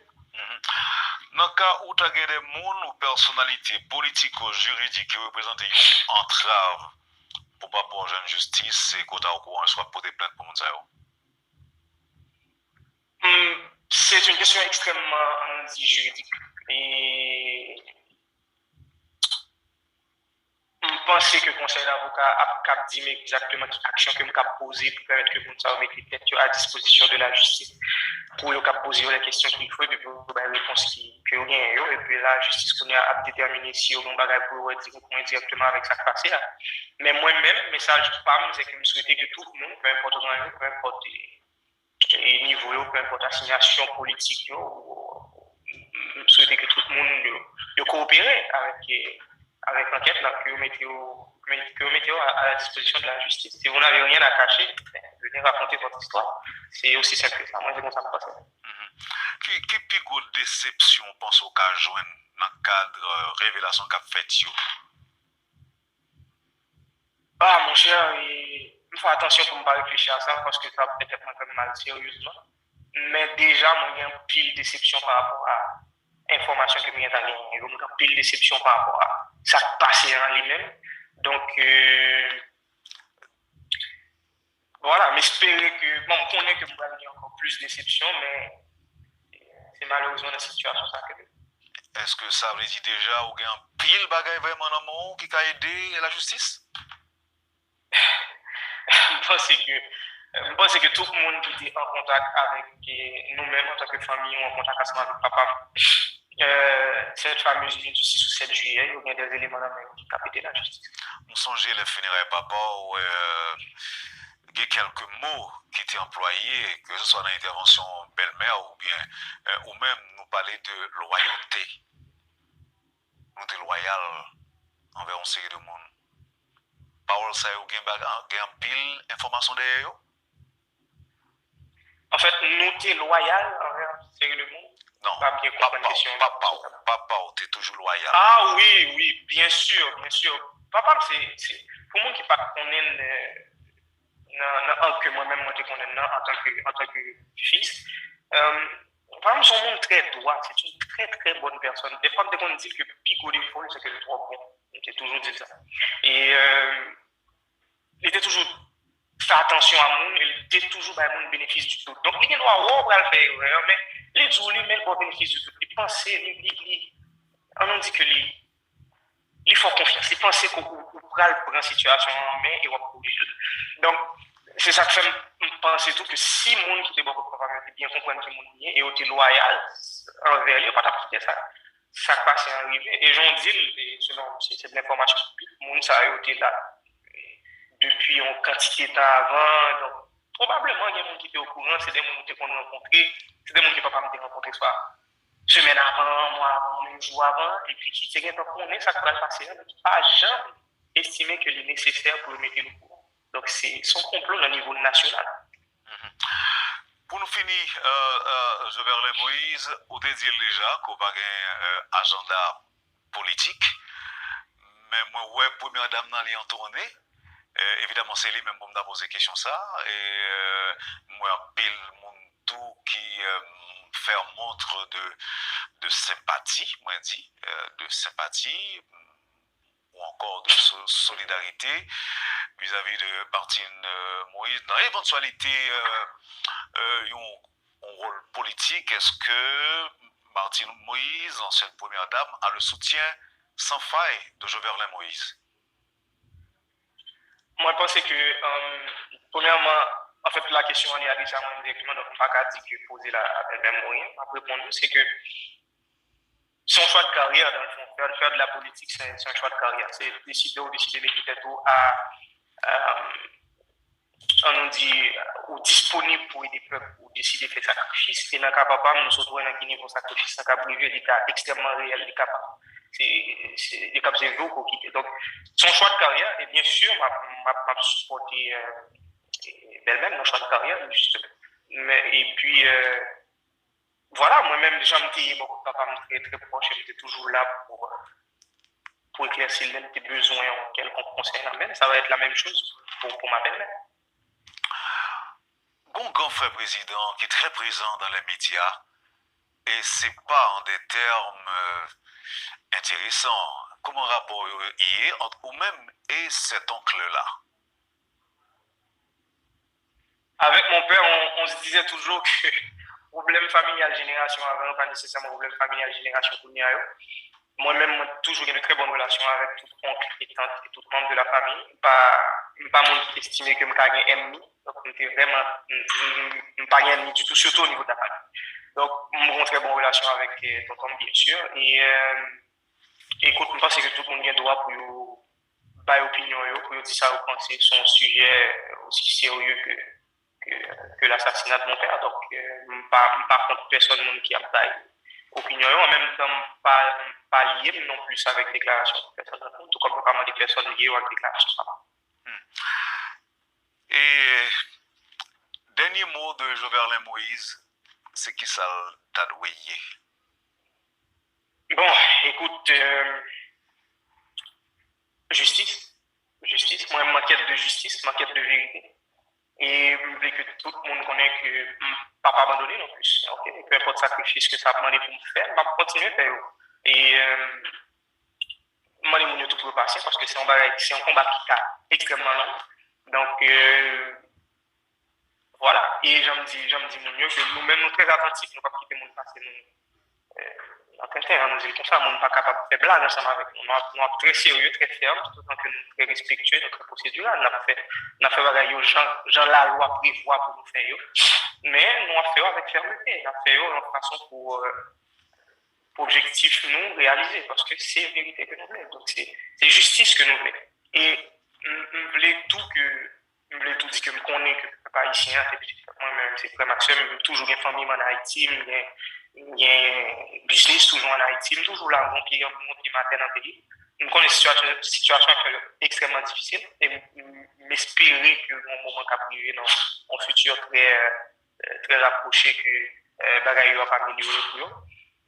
dans le cas où tu as des gens ou personnalités politiques ou juridiques qui représentent une entrave pour pas pour jeune justice, c'est qu'on a au courant soit pour des plaintes pour nous. C'est une question extrêmement juridique. Et je pense que le conseil d'avocat a dit exactement quelle action que je vais poser pour permettre que vous mettez à disposition de la justice pour poser les questions qu'il faut et puis pour les réponses que vous avez. Et puis la justice a déterminé si vous avez pour dire directement avec ça passé. Mais moi-même, le message de PAM, c'est que je souhaitais que tout le monde, peu importe peu importe le niveau, peu importe l'assignation politique, je souhaitais que tout le monde coopère avec l'enquête que vous mettez à la disposition de la justice. Si vous n'avez rien à cacher, venez raconter votre histoire. C'est aussi simple que ça. Moi, c'est comme ça que ça passe. Quelle plus grande déception pense au cas joindre dans le cadre révélation qu'a fait? Ah, mon cher, il faut attention pour ne pas réfléchir à ça parce que ça peut être un peu mal sérieusement. Mais déjà, moi, il y a une pile de déception par rapport à l'information que je viens d'aller. Il y a une pile de déception par rapport à ça passe en lui-même. Donc, voilà, m'espérer que, bon, on connaît que vous allez encore plus de déception, mais c'est malheureusement la situation ça que. Est-ce que ça veut dire déjà ou bien pile bagaille vraiment dans le monde qui a aidé la justice? Je pense que tout le monde qui est en contact avec nous-mêmes en tant que famille ou en contact avec papa, cette fameuse ligne du 6 ou 7 juillet, il y a des éléments dans le qui ont aidé la justice. On songeait les funérailles papa où il y a quelques mots qui étaient employés, que ce soit dans l'intervention belle-mère ou bien, ou même nous parler de loyauté. Nous sommes loyaux envers une série de monde. Parole ça ou gain pile information derrière. En fait, nous sommes loyaux envers une série de monde. Non, pas bien papa, tu es toujours loyal. Ah oui, bien sûr. Papa, c'est pour moi qui ne pas connaître que moi-même moi te connais en tant que fils. Papa, son monde très droit, c'est une très très bonne personne. Des fois, on dit que pico des fois, c'est que le trop bon. J'ai toujours dit ça. Et il était toujours fait attention à moi, il était toujours dans le bénéfice du tout. Donc, il doit avoir le faire, mais les jours, il met le bénéfice du tout. Il pense, on dit que il faut confiance. Il pense qu'on pourra le prendre en situation en main et on va corriger. Donc, c'est ça que fait penser tout que si le monde qui était beaucoup de bien comprendre que le monde est et était loyal envers lui, pas t'appliquer ça. Ça passe et arrivé. Et j'en dis, selon c'est de l'information publique, le monde ça a été là depuis une quantité de temps avant. Donc, probablement, il y a des gens qui étaient au courant, c'est des gens qui ont rencontré, c'est des gens qui ne peuvent pas me rencontrer soit semaine avant, mois avant, un jour avant, et puis qui sait qu'on est, ça pourrait passer, mais qui n'a jamais estimé que c'est nécessaire pour le mettre au courant. Donc, c'est son complot au niveau national. Pour nous finir, Jovenel Moïse, vous avez dit déjà qu'on va avoir un agenda politique, mais moi, ouais, première dame dans les tournée. Évidemment, c'est lui-même pour me poser question ça. Et moi, pile mon tout qui fait montre de sympathie, moi dit, de sympathie ou encore de solidarité vis-à-vis de Martine Moïse. Dans l'éventualité, un rôle politique, est-ce que Martine Moïse, ancienne première dame, a le soutien sans faille de Jovenel Moïse? Moi, je pense que, premièrement, en fait, la question on est à déjà directement, donc on ne peut pas dire que poser la même moyen. Après, répondre, c'est que son choix de carrière, dans le fond, faire de la politique, c'est un choix de carrière. C'est décider ou décider de quitter tout on nous dit, ou disponible pour aider le peuple, ou décider de faire sacrifice, et dans le cas capable, nous sommes dans un niveau sacrifice, dans le cas privé, l'État extrêmement réel, il est capable. C'est comme c'est vous qui quitte. Donc, son choix de carrière, et bien sûr, m'a supporté d'elle-même, mon choix de carrière, justement. Et puis, voilà, moi-même, j'étais mon papa très, très proche, j'étais toujours là pour éclaircir les besoins en quelconque conseil amène. Ça va être la même chose pour ma belle-mère. Bon grand frère président qui est très présent dans les médias, et c'est pas en des termes intéressants. Comment rapport y est entre vous-même et cet oncle-là? Avec mon père, on se disait toujours que problème familial génération avant, pas nécessairement problème familial génération pour moi-même, j'ai toujours eu de très bonnes relations avec tout oncle et tante et tout membre de la famille. Pas mon estimé que je suis un ennemi. Donc, je n'étais vraiment pas un ennemi du tout, surtout au niveau de la famille. Donc, j'ai une très bonne relation avec tonton, bien sûr. Et écoute, je pense que tout le monde a le droit pour faire opinion, pour dire ça, vous pensez, c'est un sujet aussi sérieux que l'assassinat de mon père. Donc, par contre, personne qui a taille opinion, en même temps, pas lié non plus avec déclaration de personnes, tout comme pas des personnes liées avec déclaration. Et dernier mot de Jovenel Moïse, c'est qui ça t'a doué? Bon, écoute, justice. Moi, ma quête de justice, ma quête de vérité. Et je veux que tout le monde connaisse que je ne pas abandonner non plus. Okay? Peu importe le sacrifice que ça a demandé pour me faire, je vais continuer à faire. Et je vais demander tout pour le passer parce que c'est un combat qui est extrêmement long. Donc, voilà. Et je me dis mon mieux que nous-mêmes, nous sommes très attentifs, nous ne pouvons pas quitter le monde passé. En tant que nous comme ça, nous ne sommes pas capables de faire blague ensemble avec nous. Nous sommes très sérieux, très fermes, tout en que nous sommes très respectueux de notre procédure. Nous avons fait bagaille Jean la loi prévoit pour nous faire. Mais nous avons fait avec fermeté. Nous avons fait de façon pour objectif nous réaliser. Parce que c'est la vérité que nous voulons. Donc c'est justice que nous voulons. Et nous voulons tout dire que je connais que je pas haïtien, moi-même, c'est très Maxime, j'ai toujours une famille en Haïti, il y a un business toujours en Haïti, je suis toujours là, mon pied matin dans le pays. Je connais une situation extrêmement difficile et m'espérer que mon moment va arriver dans un futur très rapproché que bagaille va pas améliorer pour eux.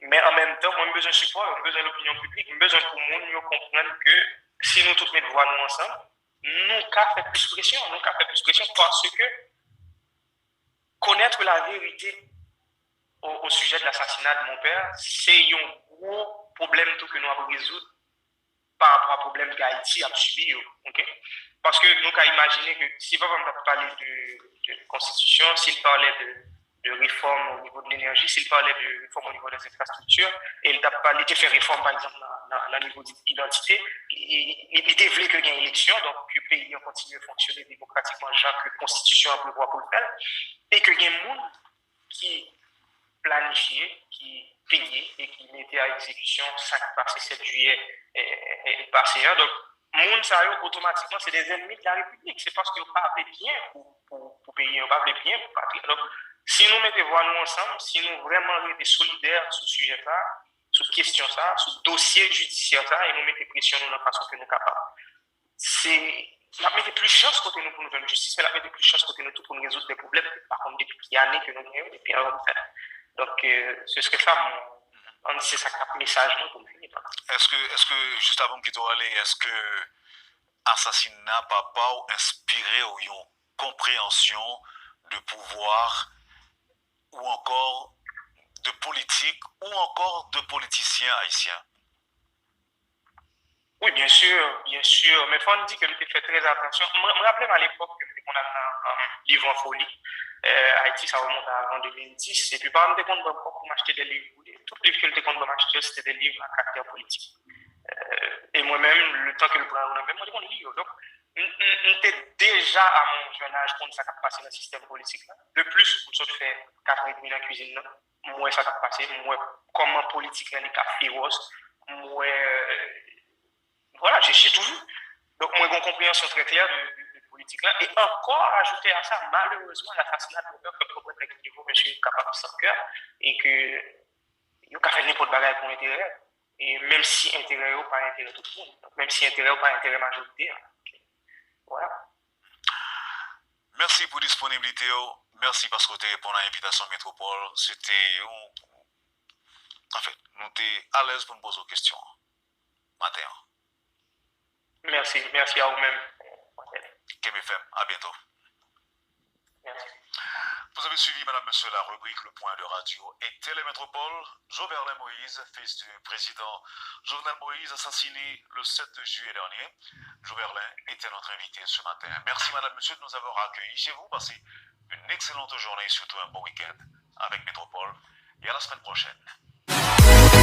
Mais en même temps, moi, j'ai besoin de support, j'ai besoin de l'opinion publique, j'ai besoin pour le monde comprendre que si nous tous mettons voix nous ensemble, nous avons fait plus pression, parce que connaître la vérité au sujet de l'assassinat de mon père, c'est un gros problème que nous avons résoudre par rapport au problème qu'Haïti a subi. Okay? Parce que nous avons imaginé que s'il va parler de constitution, s'il parlait de réforme au niveau de l'énergie, s'il parlait de réforme au niveau des infrastructures, et il a parlé de faire réforme, par exemple, dans le niveau d'identité, il développe qu'il y a une élection, donc que le pays continue à fonctionner démocratiquement, genre que la Constitution a prévoir pour le faire, et qu'il y a des gens qui planifiaient, qui payaient et qui mettaient à exécution 5 passé 7 juillet et passé. Donc, les gens, automatiquement, c'est des ennemis de la République. C'est parce qu'ils ne parlent bien pour payer, ils ne parlent bien pour patrie. Donc, si nous mettons voix nous ensemble, si nous vraiment sommes solidaires sur ce sujet-là, sur cette question-là, sur le dossier judiciaire-là, et nous mettons pression de la façon que nous sommes capables, c'est. La mettre plus chance côté nous pour nous donner justice, mais la mettre plus chance côté nous tout pour nous résoudre des problèmes, par contre, depuis années que nous avons, depuis un an. Donc, ce serait ça c'est ça le message pour nous finir. Est-ce que, juste avant que tu ailles, est-ce que assassinat papa ou inspiré ou une compréhension de pouvoir ou encore de politique ou encore de politiciens haïtiens? Oui, bien sûr, bien sûr. Mais il faut dire que je fait très attention. Je me rappelle à l'époque que on a un livre en folie. Haïti, ça remonte à avant 2010. Et puis, par exemple, quand pour m'acheter des livres, tous les livres que je compte m'acheter, c'était des livres à caractère politique. Et moi-même, le temps que je prends moi-même, moi, je livre. Donc, j'étais déjà à mon jeune âge quand ça a passé dans le système politique. Là. De plus, je fais 4 ans et demi dans la cuisine. Là. Moi, ça a passé. Moi, comment politique là, est féroce. Moi, voilà, j'ai tout vu. Donc, moi, j'ai une compréhension très claire de politique là. Et encore, ajouter à ça, malheureusement, l'assassinat de mon père, comme le niveau, je suis capable de sans cœur, et que, il a fait n'importe quoi pour intérêt. Et même si intérêt ou pas intérêt tout le monde, donc même si intérêt ou pas intérêt majoritaire. Voilà. Merci pour la disponibilité. Merci parce que tu as répondu à l'invitation Métropole. C'était. En fait, nous sommes à l'aise pour nous poser des questions. Matin. Merci, merci à vous-même. KMFM, à bientôt. Merci. Vous avez suivi, madame, monsieur, la rubrique Le Point de Radio et Télémétropole. Joverlin Moïse, fils du président Jovenel Moïse, assassiné le 7 juillet dernier. Joverlin était notre invité ce matin. Merci, madame, monsieur, de nous avoir accueillis chez vous. Passez une excellente journée et surtout un bon week-end avec Métropole. Et à la semaine prochaine.